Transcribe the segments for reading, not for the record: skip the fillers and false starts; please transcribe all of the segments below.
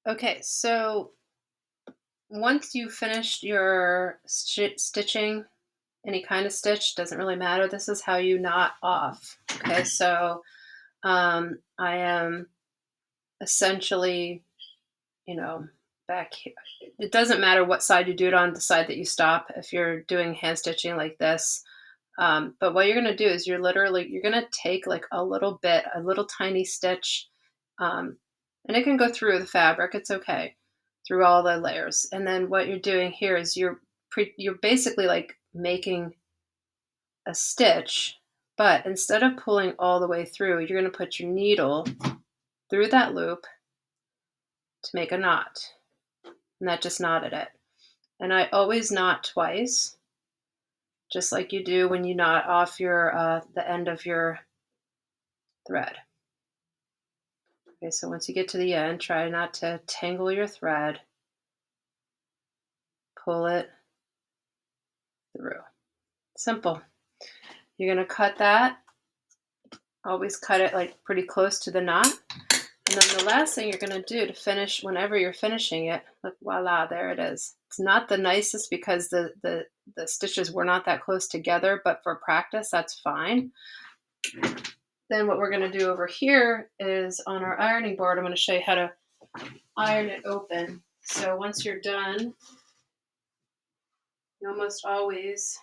Okay, so once you finished your stitching, any kind of stitch, doesn't really matter. This is how you knot off. Okay, so I am essentially, you know, back here. It doesn't matter what side you do it on, the side that you stop if you're doing hand stitching like this. But what you're going to do is you're going to take like a little bit, a little tiny stitch, um, and it can go through the fabric. It's okay, through all the layers. And then what you're doing here is you're basically like making a stitch, but instead of pulling all the way through, you're going to put your needle through that loop to make a knot, and that just knotted it. And I always knot twice, just like you do when you knot off your the end of your thread. Okay, so once you get to the end, try not to tangle your thread. Pull it through. Simple. You're going to cut that. Always cut it like pretty close to the knot. And then the last thing you're going to do to finish, whenever you're finishing it, look, voila, there it is. It's not the nicest because the stitches were not that close together, but for practice, that's fine. Then what we're going to do over here is on our ironing board, I'm going to show you how to iron it open. So once you're done, you almost always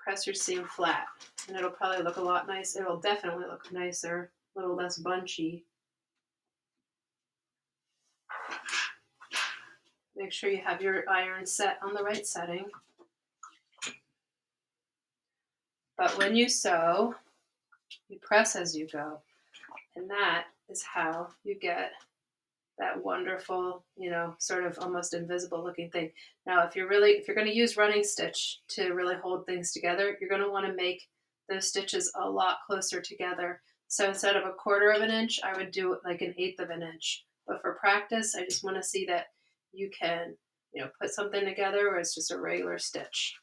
press your seam flat, and it'll probably look a lot nicer. It'll definitely look nicer, a little less bunchy. Make sure you have your iron set on the right setting. But when you sew, you press as you go, and that is how you get that wonderful, sort of almost invisible looking thing. Now, if you're going to use running stitch to really hold things together, you're going to want to make those stitches a lot closer together. So instead of 1/4 of an inch, I would do like 1/8 of an inch. But for practice, I just want to see that you can, put something together where it's just a regular stitch.